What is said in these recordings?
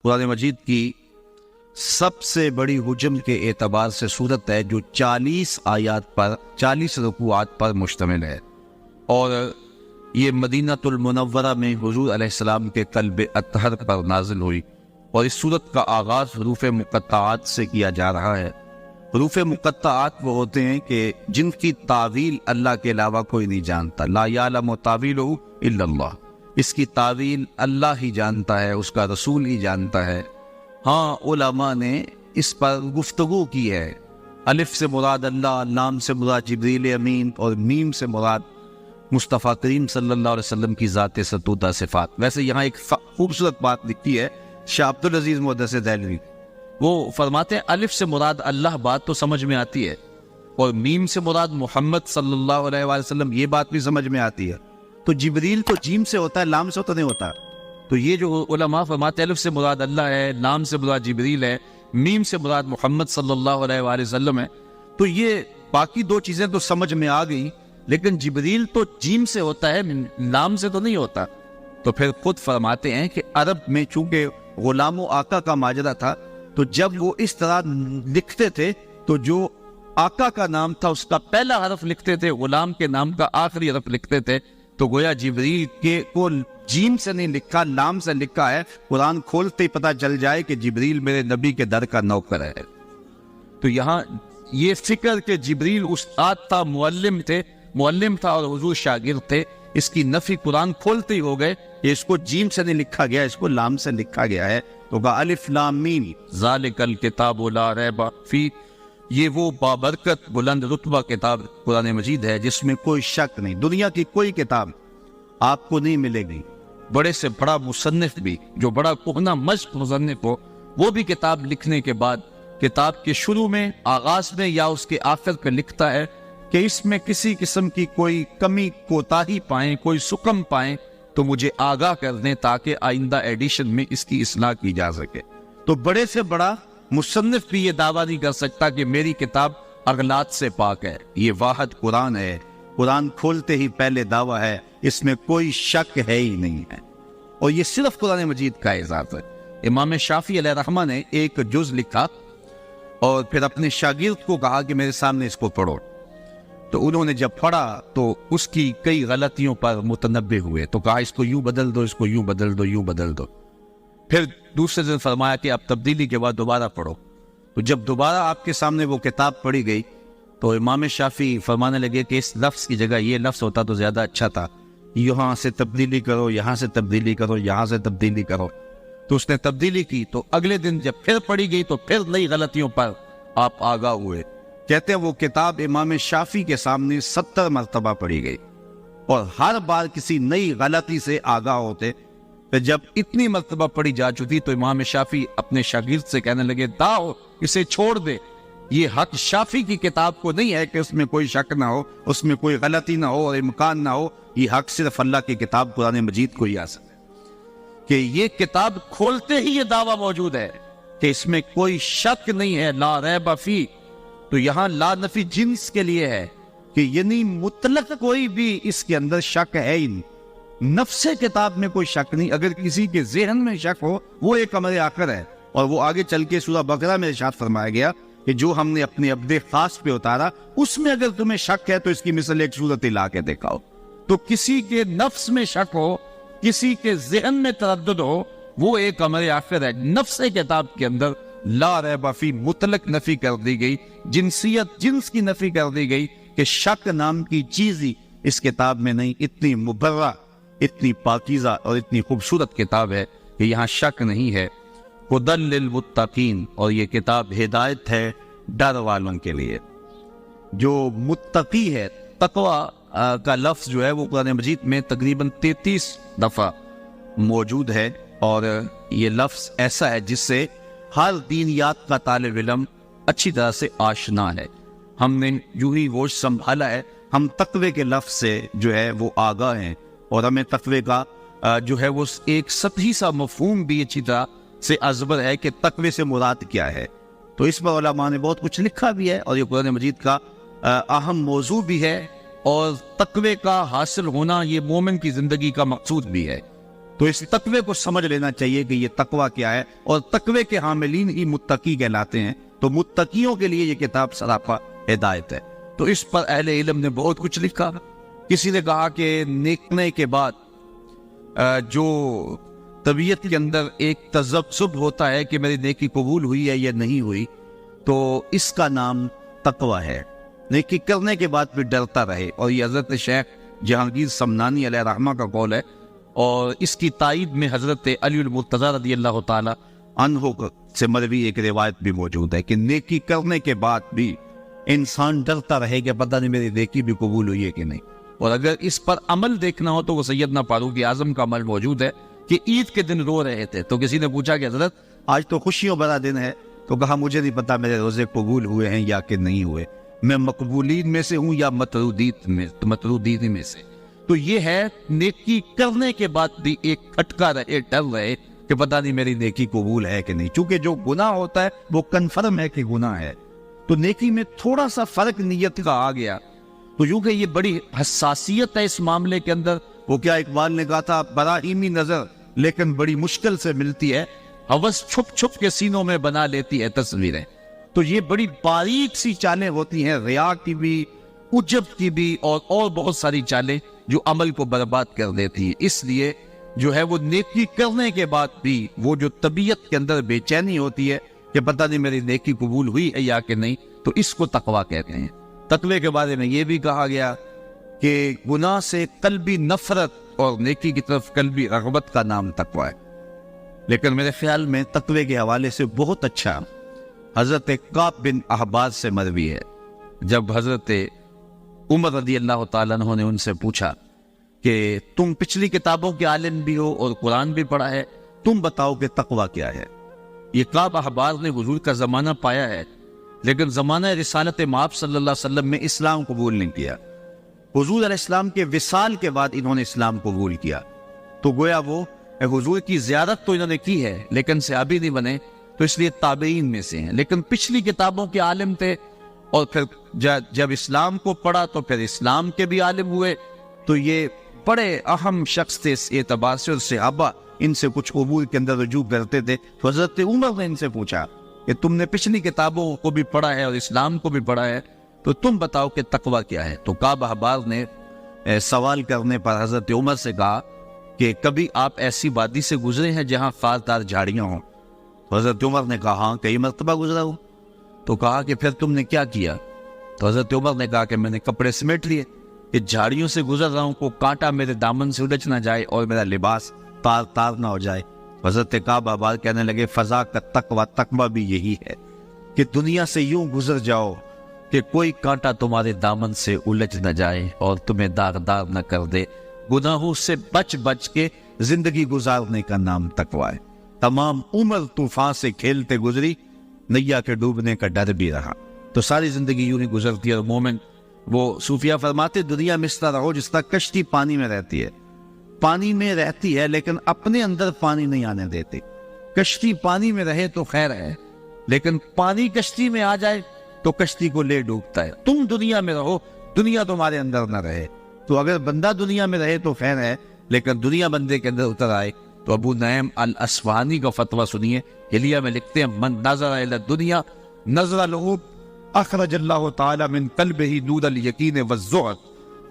قرآن مجید کی سب سے بڑی حجم کے اعتبار سے صورت ہے جو 40 آیات پر 40 رکوعات پر مشتمل ہے، اور یہ مدینہ المنورہ میں حضور علیہ السلام کے قلب اطہر پر نازل ہوئی، اور اس صورت کا آغاز حروف مقطعات سے کیا جا رہا ہے۔ حروف مقطعات وہ ہوتے ہیں کہ جن کی تعویل اللہ کے علاوہ کوئی نہیں جانتا، لا یعلم تاویلہ الا اللہ، اس کی تعویل اللہ ہی جانتا ہے، اس کا رسول ہی جانتا ہے۔ ہاں علماء نے اس پر گفتگو کی ہے، الف سے مراد اللہ، لام سے مراد جبریل امین، اور میم سے مراد مصطفیٰ کریم صلی اللہ علیہ وسلم کی ذات ستودہ صفات۔ ویسے یہاں ایک خوبصورت بات لکھی ہے شاہ عبدالعزیز محدث دہلوی، وہ فرماتے ہیں الف سے مراد اللہ، بات تو سمجھ میں آتی ہے، اور میم سے مراد محمد صلی اللہ علیہ وآلہ وسلم، یہ بات بھی سمجھ میں آتی ہے۔ تو جبریل تو جیم سے ہوتا ہے، لام سے تو نہیں ہوتا۔ تو یہ جو علماء فرماتے ہیں الف سے مراد اللہ ہے، لام سے مراد جبریل ہے، میم سے مراد محمد صلی اللہ علیہ وآلہ وسلم ہے، تو یہ باقی دو چیزیں تو سمجھ میں آ گئی، لیکن جبریل تو جیم سے ہوتا ہے، لام سے تو نہیں ہوتا۔ تو پھر خود فرماتے ہیں کہ عرب میں چونکہ غلام و آقا کا ماجرا تھا، تو جب وہ اس طرح لکھتے تھے تو جو آقا کا نام تھا اس کا پہلا حرف لکھتے تھے، غلام کے نام کا آخری حرف لکھتے تھے، تو گویا جبریل کے کو جیم سے نہیں لکھا، لام سے لکھا ہے۔ قرآن کھولتے ہی پتہ چل جائے کہ جبریل میرے نبی کے در کا نوکر ہے۔ تو یہاں یہ فکر کہ جبریل استاد تھا، معلم تھا اور حضور شاگرد تھے، اس کی نفی قرآن کھولتے ہی ہو گئے کہ اس کو جیم سے نہیں لکھا گیا، اس کو لام سے لکھا گیا ہے۔ تو کہا الف لام میم ذالک الکتاب لا ریب فیہ، یہ وہ بابرکت بلند رتبہ کتاب قرآن مجید ہے جس میں کوئی شک نہیں۔ دنیا کی کوئی کتاب آپ کو نہیں ملے گی، بڑے سے بڑا مصنف بھی، جو بڑا کہنہ مشق مصنف ہو، وہ بھی کتاب لکھنے کے بعد کتاب کے شروع میں، آغاز میں یا اس کے آخر پہ لکھتا ہے کہ اس میں کسی قسم کی کوئی کمی کوتاہی پائیں، کوئی سکم پائیں تو مجھے آگاہ کر دیں تاکہ آئندہ ایڈیشن میں اس کی اصلاح کی جا سکے۔ تو بڑے سے بڑا مصنف بھی یہ دعویٰ نہیں کر سکتا کہ میری کتاب اغلاط سے پاک ہے۔ یہ واحد قرآن ہے، قرآن کھولتے ہی پہلے دعویٰ ہے، اس میں کوئی شک ہے ہی نہیں ہے، اور یہ صرف قرآن مجید کا اعزاز ہے۔ امام شافعی علیہ رحمہ نے ایک جز لکھا اور پھر اپنے شاگرد کو کہا کہ میرے سامنے اس کو پڑھو، تو انہوں نے جب پڑھا تو اس کی کئی غلطیوں پر متنبہ ہوئے، تو کہا اس کو یوں بدل دو، اس کو یوں بدل دو، یوں بدل دو۔ پھر دوسرے دن فرمایا کہ اب تبدیلی کے بعد دوبارہ پڑھو۔ تو جب دوبارہ آپ کے سامنے وہ کتاب پڑھی گئی تو امام شافعی فرمانے لگے کہ اس لفظ کی جگہ یہ لفظ ہوتا تو زیادہ اچھا تھا، یہاں سے تبدیلی کرو، یہاں سے تبدیلی کرو، یہاں سے تبدیلی کرو۔ تو اس نے تبدیلی کی، تو اگلے دن جب پھر پڑھی گئی تو پھر نئی غلطیوں پر آپ آگاہ ہوئے۔ کہتے ہیں وہ کتاب امام شافعی کے سامنے 70 مرتبہ پڑھی گئی، اور ہر بار کسی نئی غلطی سے آگاہ ہوتے۔ پھر جب اتنی مرتبہ پڑھی جا چکی تو امام شافعی اپنے شاگرد سے کہنے لگے داؤ اسے چھوڑ دے، یہ حق شافعی کی کتاب کو نہیں ہے کہ اس میں کوئی شک نہ ہو، اس میں کوئی غلطی نہ ہو اور امکان نہ ہو، یہ حق صرف اللہ کی کتاب قرآن مجید کو ہی حاصل ہے کہ یہ کتاب کھولتے ہی یہ دعویٰ موجود ہے کہ اس میں کوئی شک نہیں ہے، لا ریب فیہ۔ تو یہاں لا نفی جنس کے لیے ہے کہ یعنی مطلق کوئی بھی اس کے اندر شک ہے ہی نہیں، نفس کتاب میں کوئی شک نہیں۔ اگر کسی کے ذہن میں شک ہو وہ ایک امر آخر ہے، اور وہ آگے چل کے سورہ بقرہ میں ارشاد فرمایا گیا کہ جو ہم نے اپنے عبد خاص پہ اتارا اس میں اگر تمہیں شک ہے تو اس کی مثل ایک صورت لا کے دکھاؤ۔ تو کسی کے نفس میں شک ہو، کسی کے ذہن میں تردد ہو، وہ ایک امر آخر ہے۔ نفس کتاب کے اندر لا ریب فیہ مطلق نفی کر دی گئی، جنسیت جنس کی نفی کر دی گئی کہ شک نام کی چیز ہی اس کتاب میں نہیں۔ اتنی مبرہ، اتنی پاکیزہ اور اتنی خوبصورت کتاب ہے کہ یہاں شک نہیں ہے۔ ہدی للمتقین، اور یہ کتاب ہدایت ہے ڈر والوں کے لیے۔ جو متقی ہے، تقوی کا لفظ جو ہے وہ قرآن مجید میں تقریباً 33 دفعہ موجود ہے، اور یہ لفظ ایسا ہے جس سے ہر دینیات کا طالب علم اچھی طرح سے آشنا ہے۔ ہم نے یوں ہی ہوش سنبھالا ہے، ہم تقوی کے لفظ سے جو ہے وہ آگاہ ہیں، اور ہمیں تقوی کا جو ہے وہ ایک سطحی سا مفہوم بھی اچھی طرح سے ازبر ہے کہ تقوی سے مراد کیا ہے۔ تو اس پر علماء نے بہت کچھ لکھا بھی ہے، اور یہ قرآن مجید کا اہم موضوع بھی ہے، اور تقوی کا حاصل ہونا یہ مومن کی زندگی کا مقصود بھی ہے۔ تو تو اس تقوی کو سمجھ لینا چاہیے کہ یہ تقوی کیا ہے، اور تقوی کے حاملین ہی متقی کہلاتے ہیں. تو متقیوں کے لیے یہ کتاب سراپا ہدایت ہے. تو اس پر اہل علم نے بہت کچھ لکھا. کسی نے کہا کہ نیکنے کے بعد جو طبیعت کے اندر ایک تذبذب ہوتا ہے کہ میری نیکی قبول ہوئی ہے یا نہیں ہوئی، تو اس کا نام تقوی ہے. نیکی کرنے کے بعد بھی ڈرتا رہے. اور یہ حضرت شیخ جہانگیر سمنانی علیہ رحمہ کا قول ہے، اور اس کی تائید میں حضرت علی المرتضیٰ رضی اللہ تعالی عنہ سے مروی ایک روایت بھی موجود ہے کہ نیکی کرنے کے بعد بھی انسان ڈرتا رہے کہ پتہ نہیں میری نیکی بھی قبول ہوئی ہے کہ نہیں. اور اگر اس پر عمل دیکھنا ہو تو وہ سیدنا فاروق اعظم کا عمل موجود ہے کہ عید کے دن رو رہے تھے. تو کسی نے پوچھا کہ حضرت آج تو خوشیوں بھرا دن ہے، تو کہا مجھے نہیں پتا میرے روزے قبول ہوئے ہیں یا کہ نہیں ہوئے، میں مقبولین میں سے ہوں یا مطرودین میں سے. تو یہ ہے نیکی کرنے کے بعد بھی ایک کھٹکا رہے، ڈر رہے کہ پتہ نہیں میری نیکی قبول ہے کہ نہیں. چونکہ جو گناہ ہوتا ہے وہ کنفرم ہے کہ گناہ ہے. تو نیکی میں تھوڑا سا فرق نیت کا آ گیا تو یوں کہ یہ بڑی حساسیت ہے اس معاملے کے اندر. وہ کیا اقبال نے کہا تھا، براہیمی نظر لیکن بڑی مشکل سے ملتی ہے، ہوس چھپ چھپ کے سینوں میں بنا لیتی ہے تصویریں. تو یہ بڑی باریک سی چالیں ہوتی ہیں، ریا کی بھی، عجب کی بھی، اور بہت ساری چالیں جو عمل کو برباد کر دیتی ہے. اس لیے جو ہے وہ نیکی کرنے کے بعد بھی وہ جو طبیعت کے اندر بے چینی ہوتی ہے کہ پتہ نہیں میری نیکی قبول ہوئی ہے یا کہ نہیں، تو اس کو تقویٰ کہتے ہیں. تقوی کے بارے میں یہ بھی کہا گیا کہ گناہ سے قلبی نفرت اور نیکی کی طرف قلبی رغبت کا نام تقویٰ ہے. لیکن میرے خیال میں تقوی کے حوالے سے بہت اچھا حضرت کعب بن احبار سے مروی ہے. جب حضرت عمر رضی اللہ تعالیٰ عنہ نے ان سے پوچھا کہ تم پچھلی کتابوں کے عالم بھی ہو اور قرآن بھی پڑھا ہے، تم بتاؤ کہ تقویٰ کیا ہے. یہ کعب احبار نے حضور کا زمانہ پایا ہے، لیکن زمانہ رسالت مآب صلی اللہ علیہ وسلم میں اسلام قبول نہیں کیا. حضور علیہ السلام کے وصال کے بعد انہوں نے اسلام قبول کیا. تو گویا وہ حضور کی زیارت تو انہوں نے کی ہے لیکن صحابی نہیں بنے، تو اس لیے تابعین میں سے ہیں. لیکن پچھلی کتابوں کے عالم تھے، اور پھر جب اسلام کو پڑھا تو پھر اسلام کے بھی عالم ہوئے. تو یہ بڑے اہم شخص تھے اس اعتبار سے، اور صحابہ ان سے کچھ امور کے اندر رجوع کرتے تھے. تو حضرت عمر نے ان سے پوچھا کہ تم نے پچھلی کتابوں کو بھی پڑھا ہے اور اسلام کو بھی پڑھا ہے، تو تم بتاؤ کہ تقویٰ کیا ہے. تو کعب احبار نے سوال کرنے پر حضرت عمر سے کہا کہ کبھی آپ ایسی وادی سے گزرے ہیں جہاں خاردار جھاڑیاں ہوں؟ تو حضرت عمر نے کہا ہاں کئی مرتبہ گزرا ہوں. تو کہا کہ پھر تم نے کیا کیا؟ تو حضرت عمر نے کہا کہ میں نے کپڑے سمیٹ لیے کہ جھاڑیوں سے گزر رہا ہوں، کو کانٹا میرے دامن سے الجھ نہ جائے اور میرا لباس تار تار نہ ہو جائے. حضرت کعب احبار کہنے لگے فضا کا تقویٰ بھی یہی ہے کہ دنیا سے یوں گزر جاؤ کہ کوئی کانٹا تمہارے دامن سے الجھ نہ جائے اور تمہیں داغدار نہ کر دے. گناہوں سے بچ بچ کے زندگی گزارنے کا نام تقویٰ ہے. تمام عمر طوفان سے کھیلتے گزری، نیا کے ڈوبنے کا ڈر بھی رہا. تو ساری زندگی یوں ہی گزرتی ہے. اور مومن وہ صوفیہ فرماتے دنیا میں اس طرح رہو جس طرح کشتی پانی میں رہتی ہے. پانی میں رہتی ہے لیکن اپنے اندر پانی نہیں آنے دیتے. کشتی پانی میں رہے تو خیر ہے، لیکن پانی کشتی میں آ جائے تو کشتی کو لے ڈوبتا ہے. تم دنیا میں رہو، دنیا تمہارے اندر نہ رہے. تو اگر بندہ دنیا میں رہے تو خیر ہے، لیکن دنیا بندے کے اندر اتر آئے. تو ابو نعیم الاصفہانی کا فتویٰ سنیے. حلیہ میں لکھتے ہیں من نظر الی الدنیا نظر لہ اخرج اللہ تعالی من قلبہ نور الیقین والزہد.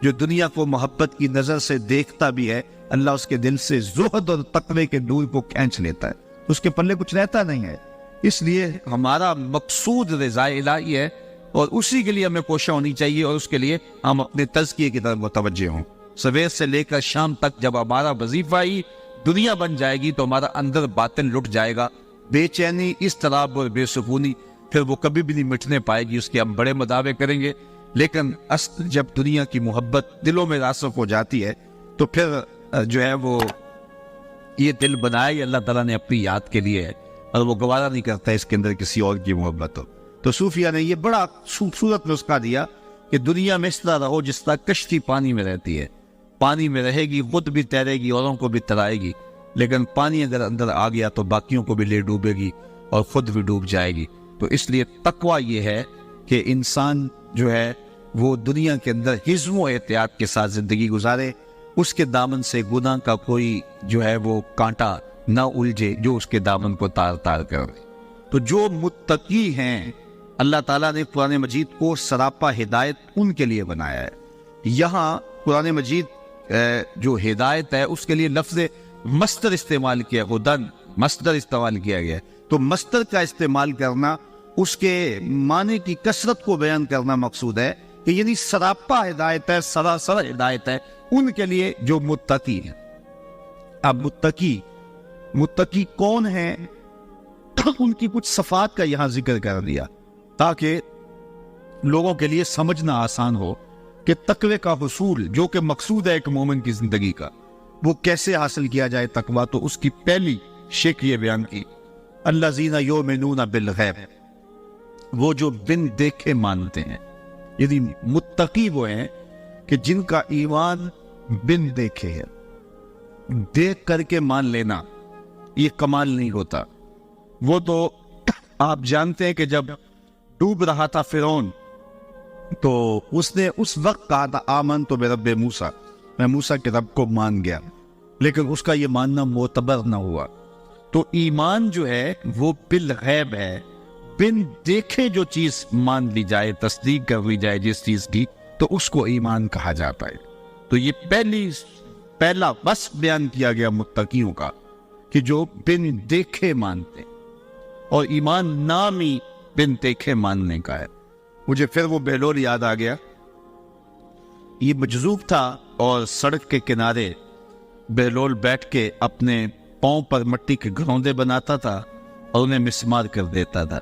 جو دنیا کو محبت کی نظر سے دیکھتا بھی ہے، اللہ اس کے دل سے زہد اور تقوی کے نور کو کھینچ لیتا ہے، اس کے پلے کچھ رہتا نہیں ہے. اس لیے ہمارا مقصود رضا الہی ہے، اور اسی کے لیے ہمیں کوشاں ہونی چاہیے، اور اس کے لیے ہم اپنے تزکیے کی طرف متوجہ ہوں. سویر سے لے کر شام تک جب ہمارا وظیفہ ہی دنیا بن جائے گی تو ہمارا اندر باطن لٹ جائے گا. بے چینی، اضطراب اور بے سکونی پھر وہ کبھی بھی نہیں مٹنے پائے گی. اس کے ہم بڑے مداوے کریں گے، لیکن اصل جب دنیا کی محبت دلوں میں راسخ ہو جاتی ہے تو پھر جو ہے وہ یہ دل بنایا ہی اللہ تعالیٰ نے اپنی یاد کے لیے ہے، اور وہ گوارا نہیں کرتا اس کے اندر کسی اور کی محبت ہو. تو صوفیہ نے یہ بڑا خوبصورت نسخہ دیا کہ دنیا میں اس طرح رہو جس طرح کشتی پانی میں رہتی ہے. پانی میں رہے گی، خود بھی تیرے گی، اوروں کو بھی ترائے گی، لیکن پانی اگر اندر آ گیا تو باقیوں کو بھی لے ڈوبے گی اور خود بھی ڈوب جائے گی. تو اس لیے تقویٰ یہ ہے کہ انسان جو ہے وہ دنیا کے اندر حزم و احتیاط کے ساتھ زندگی گزارے، اس کے دامن سے گناہ کا کوئی جو ہے وہ کانٹا نہ الجھے جو اس کے دامن کو تار تار کر دے۔ تو جو متقی ہیں اللہ تعالیٰ نے قرآن مجید کو سراپا ہدایت ان کے لیے بنایا ہے۔ یہاں قرآن مجید جو ہدایت ہے اس کے لیے لفظ مصدر استعمال کیا، ہدن مصدر استعمال کیا گیا ہے۔ تو مصدر کا استعمال کرنا، اس کے معنی کی کثرت کو بیان کرنا مقصود ہے کہ یعنی سراپا ہدایت ہے، سراسر ہدایت ہے ان کے لیے جو متقی ہیں۔ اب متقی کون ہیں؟ ان کی کچھ صفات کا یہاں ذکر کر دیا تاکہ لوگوں کے لیے سمجھنا آسان ہو کہ تقوی کا حصول جو کہ مقصود ہے ایک مومن کی زندگی کا، وہ کیسے حاصل کیا جائے تقوی۔ تو اس کی پہلی شک یہ بیان کی، الذین یؤمنون بالغیب، وہ جو بن دیکھے مانتے ہیں۔ یعنی متقی وہ ہیں کہ جن کا ایمان بن دیکھے ہے، دیکھ کر کے مان لینا یہ کمال نہیں ہوتا۔ وہ تو آپ جانتے ہیں کہ جب ڈوب رہا تھا فرعون تو اس نے اس وقت کہا تھا آمنت برب موسیٰ، میں موسیٰ کے رب کو مان گیا، لیکن اس کا یہ ماننا معتبر نہ ہوا۔ تو ایمان جو ہے وہ بالغیب ہے، بن دیکھے جو چیز مان لی جائے، تصدیق کر لی جائے جس چیز کی، تو اس کو ایمان کہا جاتا ہے۔ تو یہ پہلا وصف بیان کیا گیا متقیوں کا کہ جو بن دیکھے مانتے ہیں، اور ایمان نام ہی بن دیکھے ماننے کا ہے۔ مجھے پھر وہ بہلول یاد آ گیا، یہ مجذوب تھا اور سڑک کے کنارے بہلول بیٹھ کے اپنے پاؤں پر مٹی کے گھروندے بناتا تھا اور انہیں مسمار کر دیتا تھا۔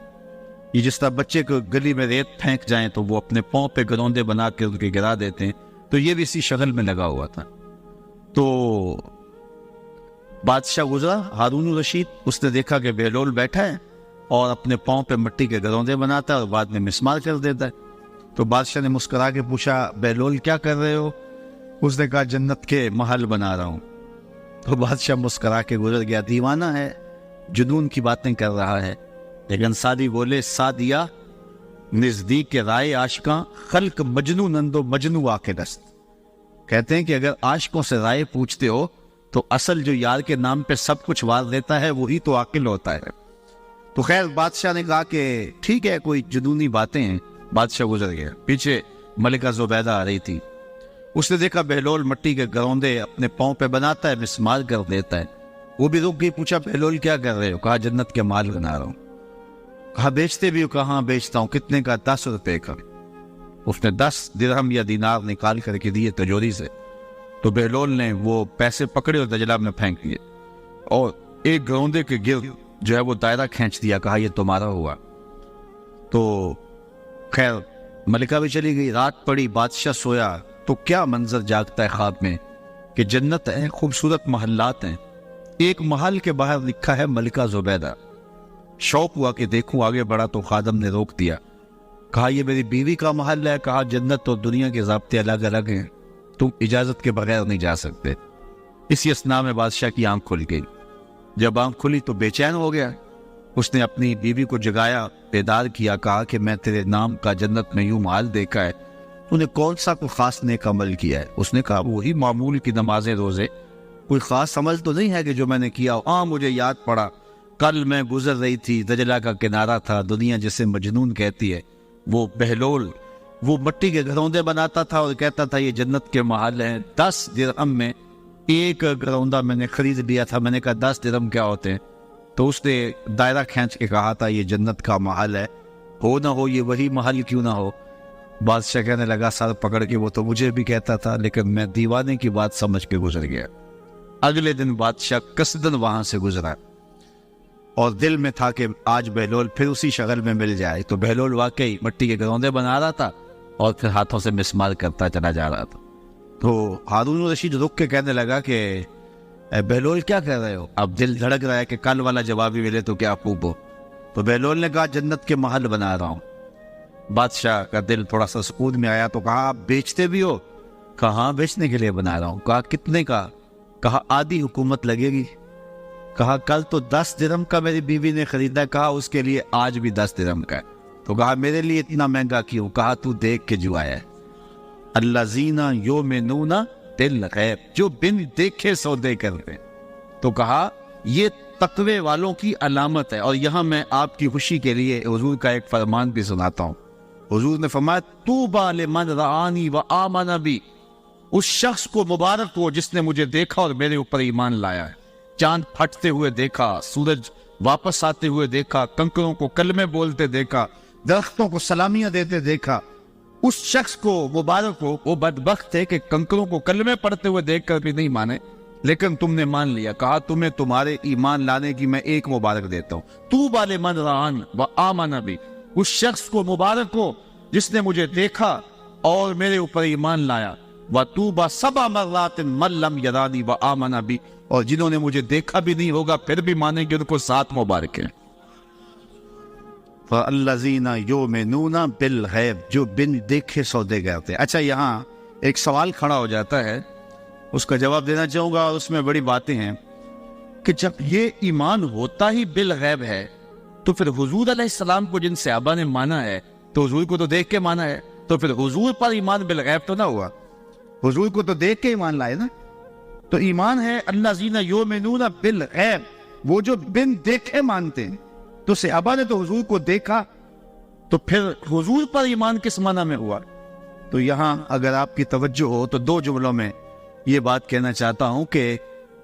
یہ جس طرح بچے کو گلی میں ریت پھینک جائیں تو وہ اپنے پاؤں پہ گھروندے بنا کے ان کے گرا دیتے ہیں، تو یہ بھی اسی شغل میں لگا ہوا تھا۔ تو بادشاہ گزرا ہارون الرشید، اس نے دیکھا کہ بہلول بیٹھا ہے اور اپنے پاؤں پہ مٹی کے گھروندے بناتا ہے اور بعد میں مسمار کر دیتا ہے۔ تو بادشاہ نے مسکرا کے پوچھا بہلول کیا کر رہے ہو؟ اس نے کہا جنت کے محل بنا رہا ہوں۔ تو بادشاہ مسکرا کے گزر گیا، دیوانہ ہے، جنون کی باتیں کر رہا ہے۔ لیکن سادی بولے سادیا نزدیک رائے عاشقاں خلق مجنون اندو مجنو آکے دست، کہتے ہیں کہ اگر عاشقوں سے رائے پوچھتے ہو تو اصل جو یار کے نام پہ سب کچھ وار دیتا ہے وہی تو عاقل ہوتا ہے۔ تو خیر بادشاہ نے کہا کہ ٹھیک ہے کوئی جنونی باتیں ہیں، بادشاہ گزر گیا۔ پیچھے ملکہ زبیدہ آ رہی تھی، اس نے دیکھا بہلول مٹی کے گھروندے اپنے پاؤں پہ بناتا ہے، مسمار کر دیتا ہے۔ وہ بھی رک گئی، پوچھا بہلول کیا کر رہے ہو؟ کہا جنت کے مال بنا رہا ہوں۔ کہا بیچتے بھی ہو؟ کہاں بیچتا ہوں۔ کتنے کا؟ 10 روپے کا۔ اس نے 10 درہم یا دینار نکال کر کے دیے تجوری سے۔ تو بہلول نے وہ پیسے پکڑے اور دجلہ میں پھینک دیے اور ایک گھروندے کے گرد جو ہے وہ دائرہ کھینچ دیا، کہا یہ تمہارا ہوا۔ تو خیر ملکہ بھی چلی گئی، رات پڑی، بادشاہ سویا تو کیا منظر جاگتا ہے خواب میں کہ جنت ہے، خوبصورت محلات ہیں، ایک محل کے باہر لکھا ہے ملکہ زبیدہ۔ شوق ہوا کہ دیکھوں، آگے بڑھا تو خادم نے روک دیا، کہا یہ میری بیوی کا محل ہے۔ کہا جنت اور دنیا کے ضابطے الگ الگ ہیں، تم اجازت کے بغیر نہیں جا سکتے۔ اسی اثناء میں بادشاہ کی آنکھ کھل گئی۔ جب آنکھ کھلی تو بے چین ہو گیا، اس نے اپنی بیوی کو جگایا، بیدار کیا، کہا کہ میں تیرے نام کا جنت میں یوں محل دیکھا ہے، تو نے کون سا کوئی خاص نیک عمل کیا ہے؟ اس نے کہا وہی معمول کی نمازیں روزے، کوئی خاص عمل تو نہیں ہے کہ جو میں نے کیا ہو۔ ہاں مجھے یاد پڑا، کل میں گزر رہی تھی، دجلہ کا کنارہ تھا، دنیا جسے مجنون کہتی ہے، وہ بہلول وہ مٹی کے گھروندے بناتا تھا اور کہتا تھا یہ جنت کے محل ہیں۔ 10 درہم میں ایک گھروندہ میں نے خرید لیا تھا۔ میں نے کہا 10 درہم کیا ہوتے ہیں؟ تو اس نے دائرہ کھینچ کے کہا تھا یہ جنت کا محل ہے، ہو نہ ہو یہ وہی محل کیوں نہ ہو۔ بادشاہ کہنے لگا سر پکڑ کے وہ تو مجھے بھی کہتا تھا، لیکن میں دیوانے کی بات سمجھ کے گزر گیا۔ اگلے دن بادشاہ قصدن وہاں سے گزرا اور دل میں تھا کہ آج بہلول پھر اسی شغل میں مل جائے۔ تو بہلول واقعی مٹی کے گھروندے بنا رہا تھا اور پھر ہاتھوں سے مسمار کرتا چلا جا رہا تھا۔ تو ہارون الرشید رک کے کہنے لگا کہ اے بہلول کیا کر رہے ہو؟ اب دل دھڑک رہا ہے کہ کل والا جواب ہی ملے تو کیا خوب ہو۔ تو بہلول نے کہا جنت کے محل بنا رہا ہوں۔ بادشاہ کا دل تھوڑا سا سکون میں آیا تو کہا آپ بیچتے بھی ہو؟ کہا ہاں بیچنے کے لیے بنا رہا ہوں۔ کہا کتنے کا؟ کہا آدھی حکومت لگے گی۔ کہا کل تو 10 درہم کا میری بیوی نے خریدا، کہا اس کے لیے آج بھی 10 درہم کا ہے۔ تو کہا میرے لیے اتنا مہنگا کیوں؟ کہا تو دیکھ کے جو آیا ہے، الذین یؤمنون بالغیب, جو بن دیکھے سودے کرتے. تو کہا یہ تقوی والوں کی علامت ہے. اور یہاں میں آپ کی خوشی کے لیے حضور کا ایک فرمان بھی سناتا ہوں. حضور نے فرمایا طوبی لمن رآنی وآمن بی, اس شخص کو مبارک ہو جس نے مجھے دیکھا اور میرے اوپر ایمان لایا ہے. چاند پھٹتے ہوئے دیکھا, سورج واپس آتے ہوئے دیکھا, کنکروں کو کلمے بولتے دیکھا, درختوں کو سلامیاں دیتے دیکھا. اس شخص کو مبارک ہو. وہ بدبخت ہے کہ کنکروں کو کلمے پڑھتے ہوئے دیکھ کر بھی نہیں مانے, لیکن تم نے مان لیا. کہا تمہیں تمہارے ایمان لانے کی میں ایک مبارک دیتا ہوں. طوبی لمن رآنی وآمن بی, اس شخص کو مبارک ہو جس نے مجھے دیکھا اور میرے اوپر ایمان لایا. وطوبی 7 مرات من لم یرانی وآمن بی, اور جنہوں نے مجھے دیکھا بھی نہیں ہوگا پھر بھی مانیں گے, ان کو 7 مبارک ہیں. فالذین یؤمنون بالغیب, جو بن دیکھے سودے کرتے. اچھا, یہاں ایک سوال کھڑا ہو جاتا ہے, اس کا جواب دینا چاہوں گا, اور اس میں بڑی باتیں ہیں کہ جب یہ ایمان ہوتا ہی بالغیب ہے تو پھر حضور علیہ السلام کو جن صحابہ نے مانا ہے تو حضور کو تو دیکھ کے مانا ہے, تو پھر حضور پر ایمان بالغیب تو نہ ہوا. حضور کو تو دیکھ کے ایمان لائے نا. تو ایمان ہے الذین یؤمنون بالغیب, وہ جو بن دیکھے مانتے ہیں. تو صحابہ نے تو حضور کو دیکھا, تو پھر حضور پر ایمان کس معنی میں ہوا؟ تو یہاں اگر آپ کی توجہ ہو تو 2 جملوں میں یہ بات کہنا چاہتا ہوں کہ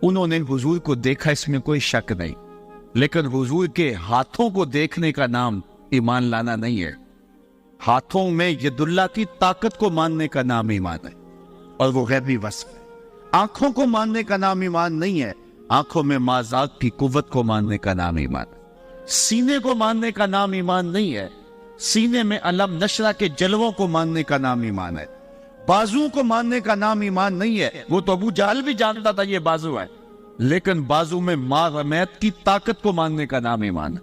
انہوں نے حضور کو دیکھا, اس میں کوئی شک نہیں, لیکن حضور کے ہاتھوں کو دیکھنے کا نام ایمان لانا نہیں ہے. ہاتھوں میں ید اللہ کی طاقت کو ماننے کا نام ایمان ہے, اور وہ غیبی وصف ہے. آنکھوں کو ماننے کا نام ایمان نہیں ہے, آنکھوں میں ما ذات کی قوت کو ماننے کا نام ایمان ہے. سینے کو ماننے کا نام ایمان نہیں ہے, سینے میں علم نشرہ کے جلووں کو ماننے کا نام ایمان ہے. بازو کو ماننے کا نام ایمان نہیں ہے. وہ تو ابو جہل بھی جانتا تھا یہ بازو ہے, لیکن بازو میں ما رمیت کی طاقت کو ماننے کا نام ایمان ہے.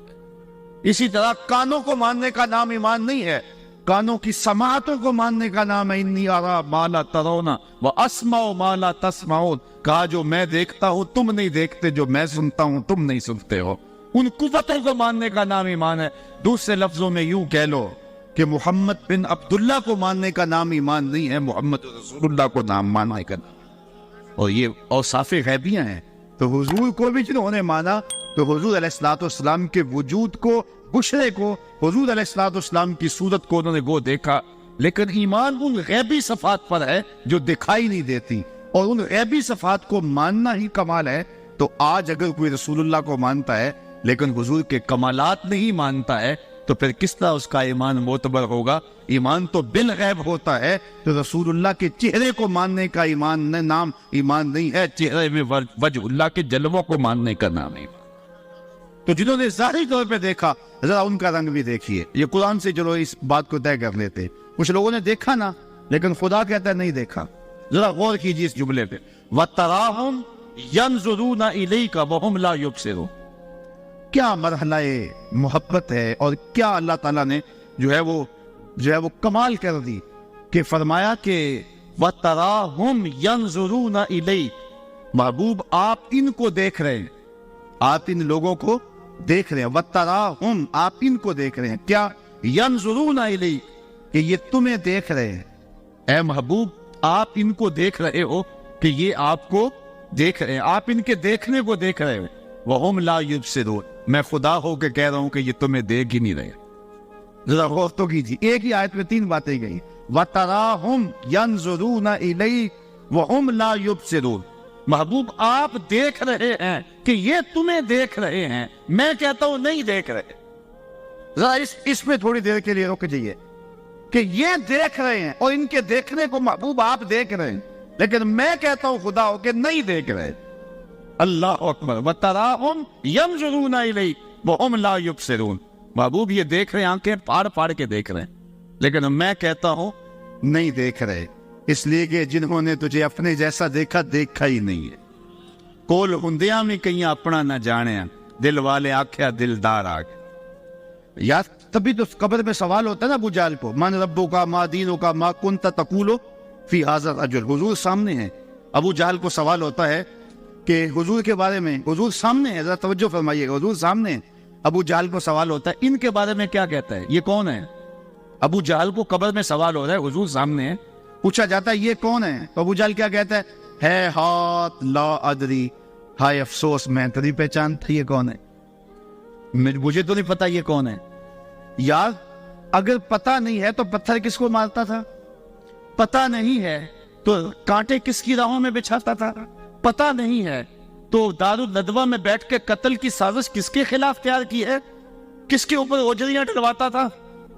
اسی طرح کانوں کو ماننے کا نام ایمان نہیں ہے, کانوں کی سماعتوں کو ماننے کا نام ہے. انی ارا ما لا ترون واسمع ما لا تسمعون, کہا جو میں دیکھتا ہوں تم نہیں دیکھتے, جو میں سنتا ہوں تم نہیں سنتے ہو. ان قوتوں کو ماننے کا نام ایمان ہے. دوسرے لفظوں میں یوں کہہ لو کہ محمد بن عبداللہ کو ماننے کا نام ایمان نہیں ہے, محمد رسول اللہ کو نام مانا ہے. اور یہ اوصاف غیبیاں ہیں. تو حضور کو بھی جنہوں نے مانا تو حضور علیہ الصلوۃ والسلام کے وجود کو, بشرے کو, حضور علیہ الصلوۃ والسلام کی صورت کو انہوں نے وہ دیکھا. لیکن ایمان ان غیبی صفات پر ہے جو دکھائی نہیں دیتی, اور ان غیبی صفات کو ماننا ہی کمال ہے. تو آج اگر کوئی رسول اللہ کو مانتا ہے لیکن حضور کے کمالات نہیں مانتا ہے تو پھر کس طرح اس کا ایمان معتبر ہوگا؟ ایمان تو بالغیب ہوتا ہے. تو رسول اللہ کے چہرے کو ماننے کا ایمان نام ایمان نہیں ہے, چہرے میں وجہ اللہ کے جلووں کو ماننے کا نام ہے. تو جنہوں نے ظاہری طور پہ دیکھا, ذرا ان کا رنگ بھی دیکھیے. یہ قرآن سے چلو اس بات کو طے کر لیتے. کچھ لوگوں نے دیکھا نا, لیکن خدا کہتا ہے نہیں دیکھا. ذرا غور کیجیے اس جملے پہ, وَتَرَاهُمْ يَنْظُرُونَ إِلَيْكَ وَهُمْ لَا يُبْصِرُونَ. کیا مرحلہ محبت ہے, اور کیا اللہ تعالیٰ نے جو ہے وہ کمال کر دی کہ فرمایا کہ وَتَرَاهُمْ يَنْظُرُونَ إِلَيْكَ, محبوب آپ ان کو دیکھ رہے ہیں, آپ ان لوگوں کو دیکھ رہے ہیں. وَتَرَاهُمْ, آپ ان کو دیکھ رہے ہیں. کیا يَنْظُرُونَ إِلَيْكَ, کہ یہ تمہیں دیکھ رہے ہیں. اے محبوب آپ ان کو دیکھ رہے ہو کہ یہ آپ کو دیکھ رہے ہیں, آپ ان کے دیکھنے کو دیکھ رہے ہیں. وَهُمْ لَا يُبْصِرُونَ, میں خدا ہو کے کہہ رہا ہوں کہ یہ تمہیں دیکھ ہی نہیں رہے. ذرا غور تو کیجیے, ایک ہی آیت میں 3 باتیں گئی. وَتَرَاهُمْ يَنْظُرُونَ إِلَيْكَ وَهُمْ لَا يُبْصِرُونَ, محبوب آپ دیکھ رہے ہیں کہ یہ تمہیں دیکھ رہے ہیں, میں کہتا ہوں نہیں دیکھ رہے. ذرا اس میں تھوڑی دیر کے لیے رک جائیے کہ یہ دیکھ رہے ہیں اور ان کے دیکھنے کو محبوب آپ دیکھ رہے ہیں, لیکن میں کہتا ہوں خدا ہو کہ نہیں دیکھ رہے. اللہ اکبر. وَتَرَاهُمْ يَنْظُرُونَ إِلَيْكَ وَهُمْ لَا يُبْصِرُونَ, محبوب یہ دیکھ رہے ہیں, آنکھیں پھاڑ پھاڑ کے دیکھ رہے ہیں, لیکن میں کہتا ہوں نہیں دیکھ رہے. اس لیے کہ جنہوں نے تجھے اپنے جیسا دیکھا دیکھا ہی نہیں ہے. کول ہندیاں میں کہیں اپنا نہ جانے, دل والے آکھیا دلدار آ گئے. یا تبھی تو قبر میں سوال ہوتا ہے نا ابو جہل کو, من ربو کا ما دینو کا ما کنت تقولو فی ھذا الرجل. حضور سامنے ہیں, ابو جہل کو سوال ہوتا ہے کہ حضور کے بارے میں, حضور سامنے ہے, ذرا توجہ فرمائیے گا, حضور سامنے ہیں. ابو جہل کو سوال ہوتا ہے ان کے بارے میں کیا کہتا ہے, یہ کون ہے؟ ابو جہل کو قبر میں سوال ہو رہا ہے, حضور سامنے ہے, پوچھا جاتا ہے یہ کون ہے, تو ابو جہل کیا کہتا ہے, ہے ہاتھ لا ادری، ہائے افسوس میں تو نہیں پہچانتا یہ کون ہے، مجھے تو نہیں پتا یہ کون ہے۔ یار اگر پتا نہیں ہے تو پتھر کس کو مارتا تھا؟ پتا نہیں ہے تو کانٹے کس کی راہوں میں بچھاتا تھا؟ پتا نہیں ہے تو دارالندوا میں بیٹھ کے قتل کی سازش کس کے خلاف تیار کی ہے؟ کس کے اوپر اوجریاں ڈلواتا تھا؟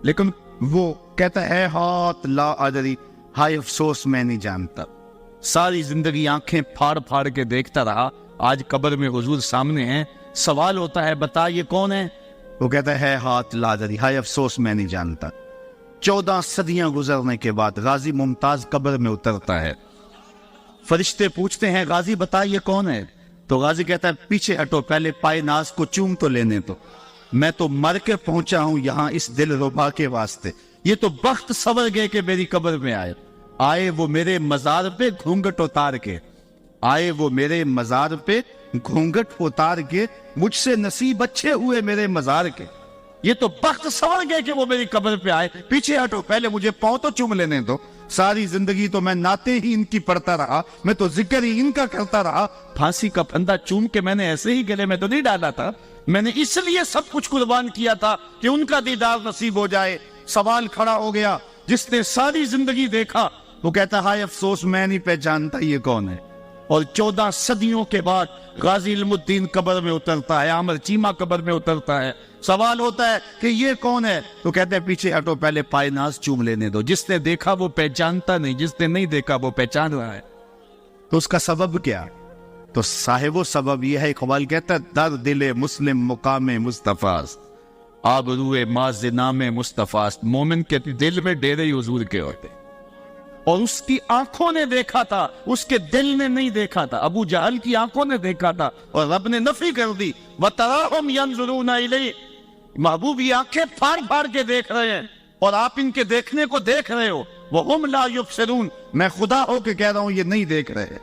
لیکن وہ کہتا ہے ہاتھ لا ادری، ہائے افسوس میں نہیں جانتا۔ ساری زندگی آنکھیں پھاڑ پھاڑ کے دیکھتا رہا، آج قبر میں حضور سامنے ہیں، سوال ہوتا ہے بتا یہ کون ہے؟ وہ کہتا ہے ہاتھ لا ادری، ہائے افسوس میں نہیں جانتا۔ 14 صدیاں گزرنے کے بعد غازی ممتاز قبر میں اترتا ہے، فرشتے پوچھتے ہیں غازی بتا یہ کون ہے؟ تو غازی کہتا ہے پیچھے ہٹو، پہلے پائے ناز کو چوم تو لینے تو، میں تو مر کے پہنچا ہوں یہاں اس دل ربا کے واسطے، یہ تو بخت سور گئے کہ میری قبر میں آئے وہ میرے مزار پہ گھونگٹ اتار کے، آئے وہ میرے مزار پہ گھونگٹ اتار کے، مجھ سے نصیب اچھے ہوئے میرے مزار کے، یہ تو بخت سور گئے کہ وہ میری قبر پہ آئے، پیچھے ہٹو پہلے مجھے پاؤں تو چوم لینے دو۔ ساری زندگی تو میں ناطے ہی ان کی پڑھتا رہا، میں تو ذکر ہی ان کا کرتا رہا، پھانسی کا پھندا چوم کے میں نے ایسے ہی گلے میں تو نہیں ڈالا تھا، میں نے اس لیے سب کچھ قربان کیا تھا کہ ان کا دیدار نصیب ہو جائے۔ سوال کھڑا ہو گیا، جس نے ساری زندگی دیکھا وہ کہتا ہائے افسوس میں نہیں پہچانتا یہ کون ہے۔ اور 14 صدیوں کے بعد غازی علم الدین قبر میں اترتا ہے، عامر چیمہ قبر میں اترتا ہے، سوال ہوتا ہے کہ یہ کون ہے؟ تو کہتے ہیں پیچھے ہٹو پہلے پائے ناز چوم لینے دو۔ جس نے دیکھا وہ پہچانتا نہیں، جس نے نہیں دیکھا وہ پہچان رہا ہے۔ تو اس کا سبب کیا؟ تو صاحب و سبب یہ ہے، اقبال کہتا ہے در دل مسلم مقام مصطفیٰ آبروئے ماز نام مصطفیٰ، مومن کے دل میں ڈیرے حضور کے ہوتے، اور اس کی آنکھوں نے دیکھا تھا، اس کے دل نے نہیں دیکھا تھا۔ ابو جہل کی آنکھوں نے دیکھا تھا اور رب نے نفی کر دی، وَتَرَاهُمْ يَنْظُرُونَ إِلَيْهِ، محبوب یہ آنکھیں پھاڑ پھاڑ کے دیکھ رہے ہیں اور آپ ان کے دیکھنے کو دیکھ رہے ہو، وَهُمْ لَا يُبْصِرُونَ، میں خدا ہو کے کہہ رہا ہوں یہ نہیں دیکھ رہے،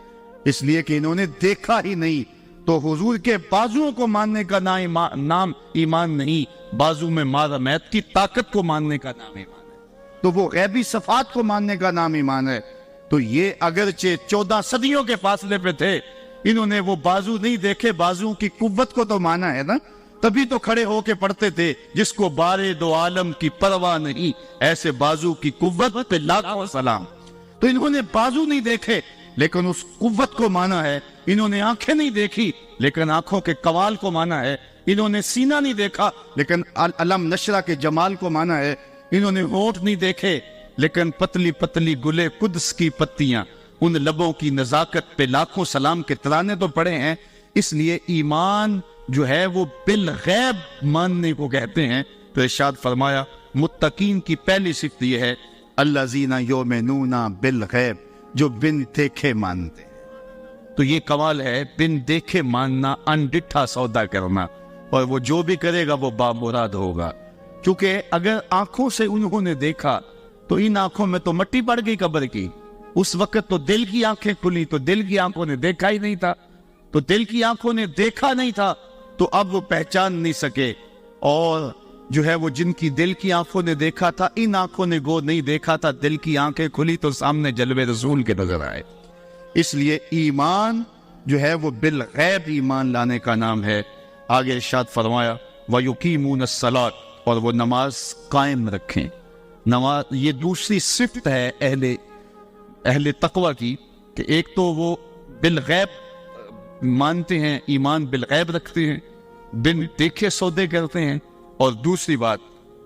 اس لیے کہ انہوں نے دیکھا ہی نہیں۔ تو حضور کے بازوؤں کو ماننے کا نام ایمان نہیں، بازو میں مارمیت کی طاقت کو ماننے کا نام ایمان ہے، تو وہ غیبی صفات کو ماننے کا نام ایمان ہے۔ تو یہ اگرچہ 14 صدیوں کے فاصلے پہ تھے، انہوں نے وہ بازو نہیں دیکھے، بازو کی قوت کو تو مانا ہے نا، تبھی تو کھڑے ہو کے پڑھتے تھے جس کو بارے دو عالم کی پرواہ نہیں، ایسے بازو کی قوت پہ لاکھوں سلام۔ تو انہوں نے بازو نہیں دیکھے لیکن اس قوت کو مانا ہے، انہوں نے آنکھیں نہیں دیکھی لیکن آنکھوں کے قوال کو مانا ہے، انہوں نے سینہ نہیں دیکھا لیکن علم نشرہ کے جمال کو مانا ہے، انہوں نے ہونٹ نہیں دیکھے لیکن پتلی پتلی گلے قدس کی پتیاں، ان لبوں کی نزاکت پہ لاکھوں سلام کے ترانے تو پڑے ہیں۔ اس لیے ایمان جو ہے وہ بالغیب ماننے کو کہتے ہیں۔ تو ارشاد فرمایا متقین کی پہلی صفت یہ ہے الذین یؤمنون بالغیب، جو بن دیکھے مانتے ہیں۔ تو یہ کمال ہے، بن دیکھے ماننا، انڈٹھا سودا کرنا، اور وہ جو بھی کرے گا وہ بامراد ہوگا، کیونکہ اگر آنکھوں سے انہوں نے دیکھا تو ان آنکھوں میں تو مٹی پڑ گئی قبر کی، اس وقت تو دل کی آنکھیں کھلی، تو دل کی آنکھوں نے دیکھا ہی نہیں تھا، تو دل کی آنکھوں نے دیکھا نہیں تھا تو اب وہ پہچان نہیں سکے، اور جو ہے وہ جن کی دل کی آنکھوں نے دیکھا تھا، ان آنکھوں نے گو نہیں دیکھا تھا، دل کی آنکھیں کھلی تو سامنے جلوے رسول کے نظر آئے۔ اس لیے ایمان جو ہے وہ بالغیب ایمان لانے کا نام ہے۔ آگے ارشاد فرمایا وَيُقِيمُونَ الصَّلَاةَ، اور وہ نماز قائم رکھیں۔ نماز یہ دوسری صفت ہے اہل تقوی کی، کہ ایک تو وہ بالغیب مانتے ہیں، ایمان بالغیب رکھتے ہیں، بن دیکھے سودے کرتے ہیں، اور دوسری بات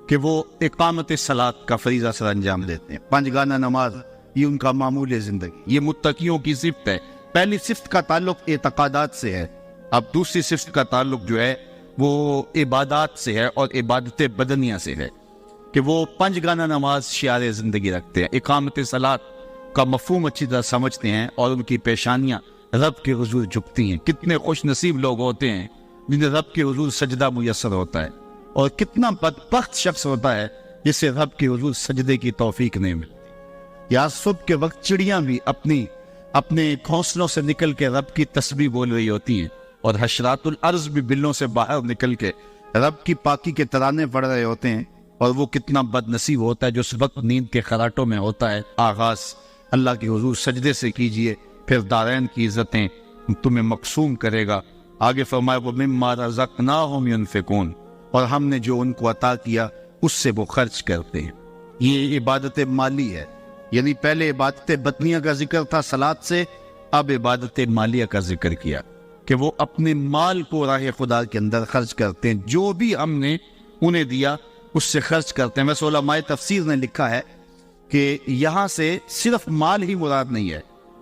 کہ وہ اقامت صلاۃ کا فریضہ سر انجام دیتے ہیں، 5 گانہ نماز، یہ ان کا معمول زندگی، یہ متقیوں کی صفت ہے۔ پہلی صفت کا تعلق اعتقادات سے ہے، اب دوسری صفت کا تعلق جو ہے وہ عبادات سے ہے، اور عبادت بدنیہ سے ہے، کہ وہ 5 گانہ نماز شعار زندگی رکھتے ہیں، اقامت صلاۃ کا مفہوم اچھی طرح سمجھتے ہیں، اور ان کی پیشانیاں رب کے حضور جھکتی ہیں۔ کتنے خوش نصیب لوگ ہوتے ہیں جنہیں رب کے حضور سجدہ میسر ہوتا ہے، اور کتنا بدبخت شخص ہوتا ہے جسے رب کے حضور سجدے کی توفیق نہیں ملتی۔ یا صبح کے وقت چڑیاں بھی اپنے گھونسلوں سے نکل کے رب کی تسبیح بول رہی ہوتی ہیں، اور حشرات الارض بھی بلوں سے باہر نکل کے رب کی پاکی کے ترانے پڑھ رہے ہوتے ہیں، اور وہ کتنا بد نصیب ہوتا ہے جو اس وقت نیند کے خراٹوں میں ہوتا ہے۔ آغاز اللہ کے حضور سجدے سے کیجئے، پھر دارین کی عزتیں تمہیں مقسوم کرے گا. آگے فرمایا وَمِمَّا رَزَقْنَاهُمْ يُنْفِقُونَ، اور ہم نے جو ان کو عطا کیا اس سے وہ خرچ کرتے ہیں. یہ عبادت مالی ہے، یعنی پہلے عبادت بدنیہ کا ذکر تھا صلاۃ سے، اب عبادت مالیہ کا ذکر کیا کہ وہ اپنے مال کو راہ خدا کے اندر خرچ کرتے ہیں. جو بھی ہم نے انہیں دیا اس سے خرچ کرتے ہیں. ویسے علماء تفسیر نے لکھا ہے کہ یہاں سے صرف مال ہی مراد نہیں ہے،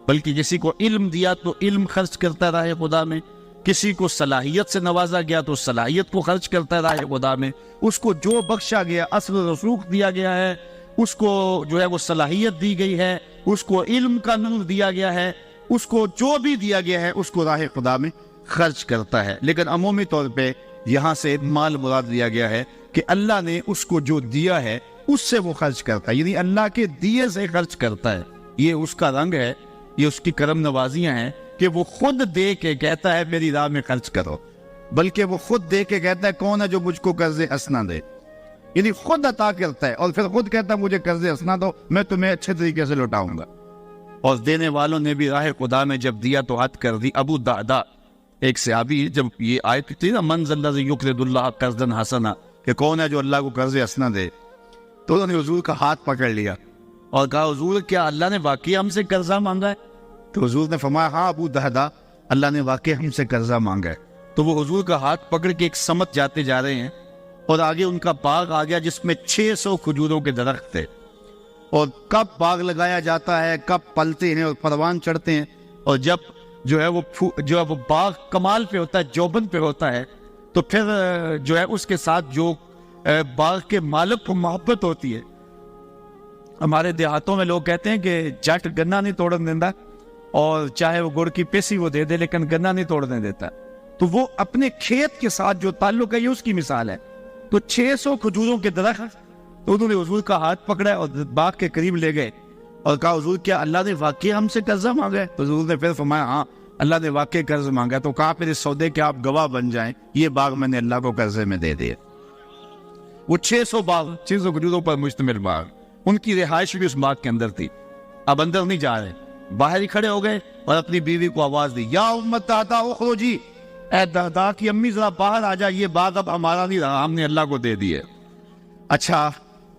بلکہ کسی کو علم دیا تو علم خرچ کرتا راہ خدا میں، کسی کو صلاحیت سے نوازا گیا تو صلاحیت کو خرچ کرتا ہے راہ خدا میں، اس کو جو بخشا گیا، اصل رسوخ دیا گیا ہے، اس کو جو ہے وہ صلاحیت دی گئی ہے، اس کو علم کا نور دیا گیا ہے، اس کو جو بھی دیا گیا ہے اس کو راہ خدا میں خرچ کرتا ہے. لیکن عمومی طور پہ یہاں سے مال مراد دیا گیا ہے کہ اللہ نے اس کو جو دیا ہے اس سے وہ خرچ کرتا ہے، یعنی اللہ کے دیے سے خرچ کرتا ہے. یہ اس کا رنگ ہے، یہ اس کی کرم نوازیاں ہیں کہ وہ خود دے کے کہتا ہے میری راہ میں خرچ کرو، بلکہ وہ خود دے کے کہتا ہے کون ہے جو مجھ کو قرض حسنہ دے، یعنی خود عطا کرتا ہے اور پھر خود کہتا ہے مجھے قرض حسنہ دو، میں تمہیں اچھے طریقے سے لوٹاؤں گا. اور دینے والوں نے بھی راہ خدا میں جب دیا تو حد کر دی. ابو دہدا ایک صحابی، جب یہ آیت تھی نا من ذا الذی یقرض اللہ قرضا حسنا، کہ کون ہے جو اللہ کو قرض حسنہ دے، تو انہوں نے حضور کا ہاتھ پکڑ لیا اور کہا حضور کیا اللہ نے واقعی ہم سے قرضہ مانگا ہے؟ تو حضور نے فرمایا ہاں ابو دہدا، اللہ نے واقعی ہم سے قرضہ مانگا ہے. تو وہ حضور کا ہاتھ پکڑ کے ایک سمت جاتے جا رہے ہیں اور آگے ان کا باغ آ گیا جس میں 600 کھجوروں کے درخت تھے، اور کب باغ لگایا جاتا ہے، کب پلتے ہیں اور پروان چڑھتے ہیں، اور جب جو ہے وہ باغ کمال پہ ہوتا ہے، جوبن پہ ہوتا ہے، تو پھر جو ہے اس کے ساتھ جو باغ کے مالک کو محبت ہوتی ہے. ہمارے دیہاتوں میں لوگ کہتے ہیں کہ جٹ گنا نہیں توڑن دیتا، اور چاہے وہ گڑ کی پیسی وہ دے دے لیکن گنا نہیں توڑنے دیتا. تو وہ اپنے کھیت کے ساتھ جو تعلق ہے یہ اس کی مثال ہے. تو 600 کھجوروں کے درخت، تو انہوں نے حضور کا ہاتھ پکڑا اور باغ کے قریب لے گئے اور کہا حضور کیا اللہ نے واقعی ہم سے قرضہ مانگا ہے؟ تو حضور نے پھر فرمایا ہاں اللہ نے واقعی قرض مانگا. تو کہا پھر اس سودے کے آپ گواہ بن جائیں، یہ باغ میں نے اللہ کو قرضے میں دے دیا. وہ 600 کھجوروں پر مشتمل باغ، ان کی رہائش بھی اس باغ کے اندر تھی. اب اندر نہیں جا رہے، باہر ہی کھڑے ہو گئے اور اپنی بیوی کو آواز دی یا امت دہدا اخرجی، اے دہدا کی امی ذرا باہر آ جا، یہ باغ اب ہمارا نہیں رہا، ہم نے اللہ کو دے دیے. اچھا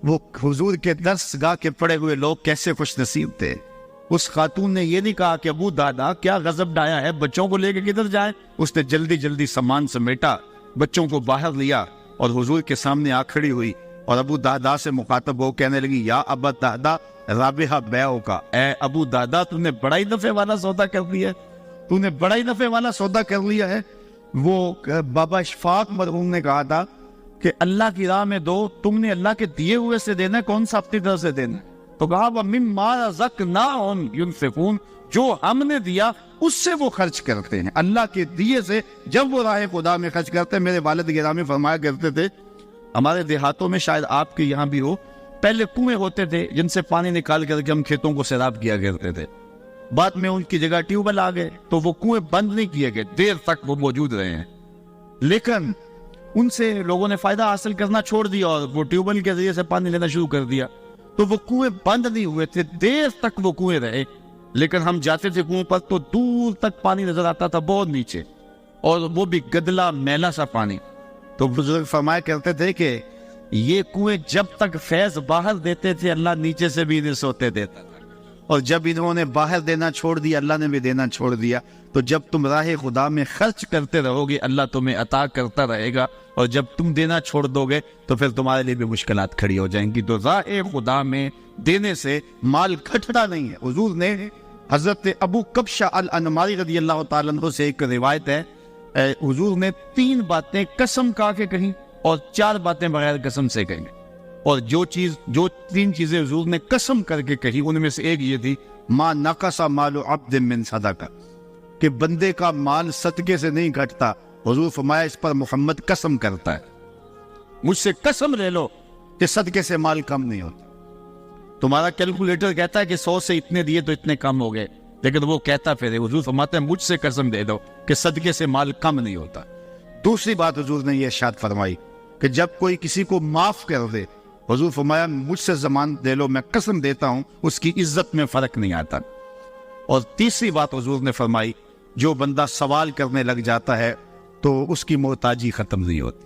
وہ حضور کے درس گاہ کے پڑے ہوئے لوگ کیسے خوش نصیب تھے. اس خاتون نے یہ نہیں کہا کہ ابو دادا کیا غضب ڈایا ہے، بچوں کو لے کے کدھر جائیں. اس نے جلدی جلدی سامان سمیٹا، بچوں کو باہر لیا اور حضور کے سامنے آ کھڑی ہوئی اور ابو دادا سے مخاطب ہو کہنے لگی یا ابا دادا رابحہ بیعو کا، اے ابو دادا تم نے بڑا ہی نفع والا سودا کر لیا ہے، تو نے بڑا ہی نفع والا سودا کر لیا ہے. وہ بابا اشفاق مرحوم نے کہا تھا کہ اللہ کی راہ میں دو، تم نے اللہ کے دیے ہوئے سے دینا ہے، کون سا اپنی طرف سے دینا ہے؟ تو کہا وَمِمَّا رَزَقْنَاهُمْ يُنْفِقُونَ، جو ہم نے دیا اس سے وہ خرچ کرتے ہیں. اللہ کے دیے سے جب وہ راہ خدا میں خرچ کرتے ہیں. میرے والد گرامی فرمایا کرتے تھے، ہمارے دیہاتوں میں شاید آپ کے یہاں بھی ہو، پہلے کنویں ہوتے تھے جن سے پانی نکال کر کے ہم کھیتوں کو سیراب کیا کرتے تھے. بعد میں ان کی جگہ ٹیوب ویل آ گئے تو وہ کنویں بند نہیں کیے گئے، دیر تک وہ موجود رہے ہیں، لیکن ان سے لوگوں نے فائدہ حاصل کرنا چھوڑ دیا اور وہ ٹیوب ویل کے ذریعے سے پانی لینا شروع کر دیا. تو وہ کنویں بند نہیں ہوئے تھے، دیر تک وہ کنویں رہے. لیکن ہم جاتے تھے کنویں پر تو دور تک پانی نظر آتا تھا، بہت نیچے، اور وہ بھی گدلا میلا سا پانی. تو بزرگ فرمایا کرتے تھے کہ یہ کنویں جب تک فیض باہر دیتے تھے اللہ نیچے سے بھی انہیں سوتے دیتا تھا، اور جب انہوں نے باہر دینا چھوڑ دیا اللہ نے بھی دینا چھوڑ دیا. تو جب تم راہ خدا میں خرچ کرتے رہو گے اللہ تمہیں عطا کرتا رہے گا، اور جب تم دینا چھوڑ دو گے تو پھر تمہارے لیے بھی مشکلات کھڑی ہو جائیں گی. تو راہ خدا میں دینے سے مال گھٹتا نہیں ہے. حضور نے حضرت ابو کبشہ الانماری رضی اللہ تعالیٰ عنہ سے ایک روایت ہے، حضور نے 3 باتیں قسم کھا کے کہیں اور 4 باتیں بغیر قسم سے کہیں. اور جو 3 چیزیں حضور نے قسم کر کے کہی ان میں سے ایک یہ تھی ما نقص مال عبد من صدقہ، کہ بندے کا مال صدقے سے نہیں گھٹتا. حضور فرمایا اس پر محمد قسم کرتا ہے، مجھ سے قسم لے لو کہ صدقے سے مال کم نہیں ہوتا. تمہارا کیلکولیٹر کہتا ہے کہ 100 سے اتنے دیے تو اتنے کم ہو گئے، لیکن وہ کہتا پھر حضور فرماتے ہیں مجھ سے قسم دے دو کہ صدقے سے مال کم نہیں ہوتا. دوسری بات حضور نے یہ ارشاد فرمائی کہ جب کوئی کسی کو معاف کر دے، حضور فرمایا مجھ سے ضمان دے لو، میں قسم دیتا ہوں اس کی عزت میں فرق نہیں آتا. اور تیسری بات حضور نے فرمائی جو بندہ سوال کرنے لگ جاتا ہے تو اس کی محتاجی ختم نہیں ہوتی.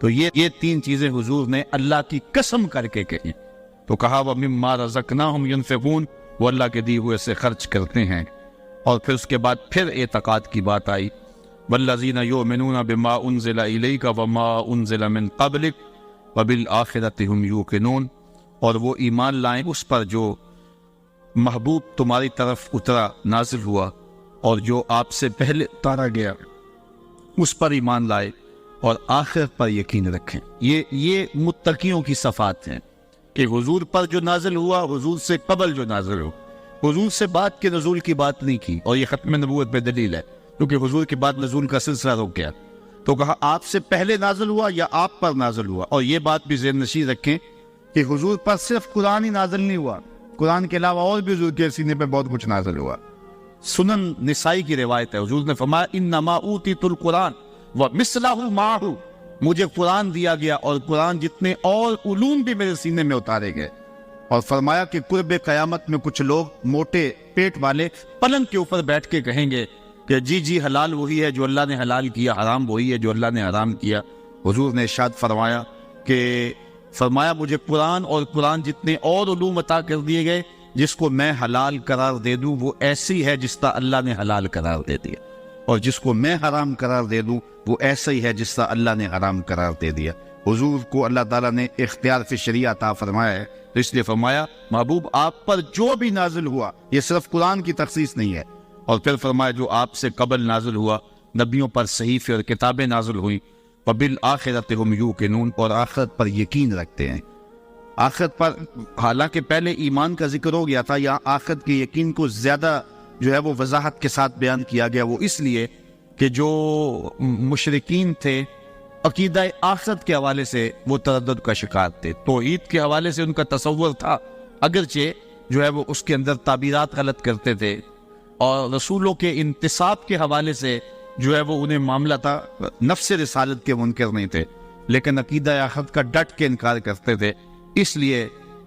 تو یہ تین چیزیں حضور نے اللہ کی قسم کر کے کہی. تو کہا وَمِمَّا رَزَقْنَاهُمْ يُنْفِقُونَ, وہ اللہ کے دیے ہوئے سے خرچ کرتے ہیں. اور پھر اس کے بعد پھر اعتقاد کی بات آئی وَالَّذِينَ يُؤْمِنُونَ بِمَا أُنزِلَ إِلَيْكَ وَمَا أُنزِلَ مِن قَبْلِكَ وَبِالْآخِرَةِ هُمْ يُوقِنُونَ, اور وہ ایمان لائیں اس پر جو محبوب تمہاری طرف اترا نازل ہوا اور جو آپ سے پہلے اتارا گیا اس پر ایمان لائے اور آخرت پر یقین رکھیں. یہ متقیوں کی صفات ہیں کہ حضور پر جو نازل ہوا, حضور سے قبل جو نازل ہو, حضور سے بعد کے نزول کی بات نہیں کی. اور یہ ختم نبوت پہ دلیل ہے کیونکہ حضور کے بعد نزول کا سلسلہ رک گیا. تو کہا آپ سے پہلے نازل ہوا یا آپ پر نازل ہوا. اور یہ بات بھی ذہن نشین رکھیں کہ حضور پر صرف قرآن ہی نازل نہیں ہوا, قرآن کے علاوہ اور بھی حضور کے سینے پہ بہت کچھ نازل ہوا. سنن نسائی کی روایت ہے, حضور نے فرمایا انما اوتیت القرآن ومثلہ معہ, مجھے قرآن دیا گیا اور قرآن جتنے اور علوم بھی میرے سینے میں اتارے گئے. اور فرمایا کہ قرب قیامت میں کچھ لوگ موٹے پیٹ والے پلنگ کے اوپر بیٹھ کے کہیں گے کہ جی حلال وہی ہے جو اللہ نے حلال کیا, حرام وہی ہے جو اللہ نے حرام کیا. حضور نے ارشاد فرمایا مجھے قرآن اور قرآن جتنے اور علوم عطا کر دیے گئے, جس کو میں حلال قرار دے دوں وہ ایسی ہے جس طرح اللہ نے حلال قرار دے دیا, اور جس کو میں حرام قرار دے دوں وہ ایسا ہی ہے جس طرح اللہ نے حرام قرار دے دیا. حضور کو اللہ تعالیٰ نے اختیار فی شریعہ عطا فرمایا ہے, تو اس لیے فرمایا محبوب آپ پر جو بھی نازل ہوا, یہ صرف قرآن کی تخصیص نہیں ہے. اور پھر فرمایا جو آپ سے قبل نازل ہوا, نبیوں پر صحیفے اور کتابیں نازل ہوئیں, وَبِالْآخِرَةِ هُمْ يُوقِنُونَ, اور آخرت پر یقین رکھتے ہیں. آخرت پر حالانکہ پہلے ایمان کا ذکر ہو گیا تھا, یہاں آخرت کے یقین کو زیادہ جو ہے وہ وضاحت کے ساتھ بیان کیا گیا. وہ اس لیے کہ جو مشرکین تھے عقیدہ آخرت کے حوالے سے وہ تردد کا شکار تھے. توحید کے حوالے سے ان کا تصور تھا, اگرچہ جو ہے وہ اس کے اندر تعبیرات غلط کرتے تھے, اور رسولوں کے انتصاب کے حوالے سے جو ہے وہ انہیں معاملہ تھا, نفس رسالت کے منکر نہیں تھے, لیکن عقیدہ آخرت کا ڈٹ کے انکار کرتے تھے. اس لیے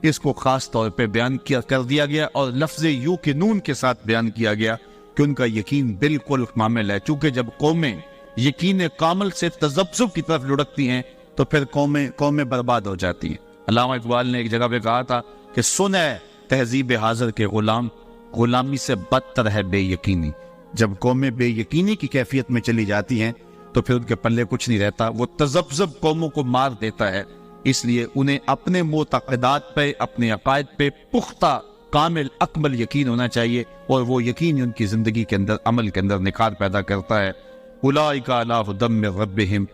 اس کو خاص طور پہ بیان کر دیا گیا اور لفظ یوقنون کے ساتھ بیان کیا گیا کہ ان کا یقین بالکل کامل ہے. چونکہ جب قومیں یقین کامل سے تذبذب کی طرف لڑکتی ہیں تو پھر قومیں برباد ہو جاتی ہیں. علامہ اقبال نے ایک جگہ پہ کہا تھا کہ سن ہے تہذیب حاضر کے غلام, غلامی سے بدتر ہے بے یقینی. جب قومیں بے یقینی کی کیفیت میں چلی جاتی ہیں تو پھر ان کے پلے کچھ نہیں رہتا. وہ تذبذب قوموں کو مار دیتا ہے. اس لیے انہیں اپنے معتقدات پہ, اپنے عقائد پہ پختہ کامل اکمل یقین ہونا چاہیے, اور وہ یقین ان کی زندگی کے اندر, عمل کے اندر نکھار پیدا کرتا ہے. اولئک علی ھدی من ربہم,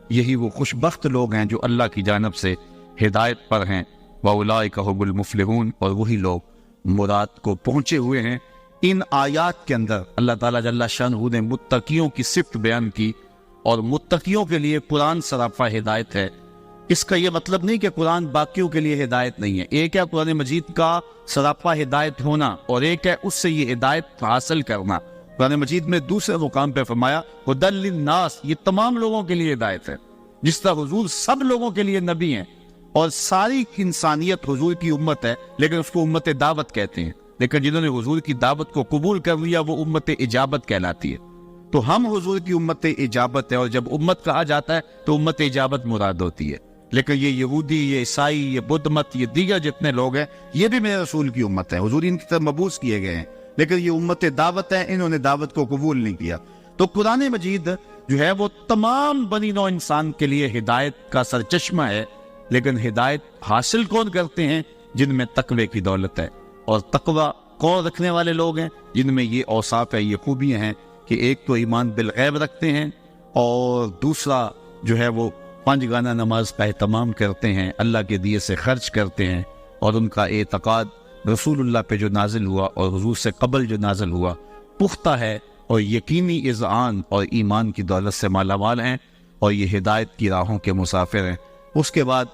یہی وہ خوش بخت لوگ ہیں جو اللہ کی جانب سے ہدایت پر ہیں. واولئک ھم المفلحون, اور وہی لوگ مراد کو پہنچے ہوئے ہیں. ان آیات کے اندر اللہ تعالیٰ جل شانہ نے متقیوں کی صفت بیان کی, اور متقیوں کے لیے قرآن سراپا ہدایت ہے. اس کا یہ مطلب نہیں کہ قرآن باقیوں کے لیے ہدایت نہیں ہے. ایک ہے قرآن مجید کا سراپا ہدایت ہونا, اور ایک ہے اس سے یہ ہدایت حاصل کرنا. قرآن مجید میں دوسرے مقام پہ فرمایا ھدی للناس, یہ تمام لوگوں کے لیے ہدایت ہے. جس طرح حضور سب لوگوں کے لیے نبی ہیں, اور ساری انسانیت حضور کی امت ہے, لیکن اس کو امت دعوت کہتے ہیں. لیکن جنہوں نے حضور کی دعوت کو قبول کر لیا وہ امت اجابت کہلاتی ہے. تو ہم حضور کی امت اجابت ہے, اور جب امت کہا جاتا ہے تو امت اجابت مراد ہوتی ہے. لیکن یہ یہودی, یہ عیسائی, یہ بدھ مت, یہ دیگر جتنے لوگ ہیں, یہ بھی میرے رسول کی امت ہے. حضور ان کی طرف مبعوث کیے گئے ہیں, لیکن یہ امت دعوت ہے, انہوں نے دعوت کو قبول نہیں کیا. تو قرآن مجید جو ہے وہ تمام بنی نوع انسان کے لیے ہدایت کا سرچشمہ ہے. لیکن ہدایت حاصل کون کرتے ہیں؟ جن میں تقوی کی دولت ہے. اور تقوی کون رکھنے والے لوگ ہیں؟ جن میں یہ اوصاف ہے, یہ خوبیاں ہیں کہ ایک تو ایمان بالغیب رکھتے ہیں, اور دوسرا جو ہے وہ 5 گانا نماز کا اہتمام کرتے ہیں, اللہ کے دیے سے خرچ کرتے ہیں, اور ان کا اعتقاد رسول اللہ پہ جو نازل ہوا اور حضور سے قبل جو نازل ہوا پختہ ہے, اور یقینی اذعان اور ایمان کی دولت سے مالا مال ہیں, اور یہ ہدایت کی راہوں کے مسافر ہیں. اس کے بعد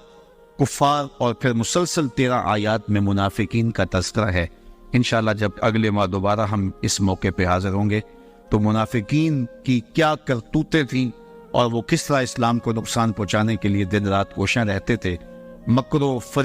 کفار, اور پھر مسلسل 13 آیات میں منافقین کا تذکرہ ہے. انشاءاللہ جب اگلے ماہ دوبارہ ہم اس موقع پہ حاضر ہوں گے تو منافقین کی کیا کرتوتیں تھیں, اور وہ کس طرح اسلام کو نقصان پہنچانے کے لیے دن رات کوشاں رہتے تھے, مکر و فریب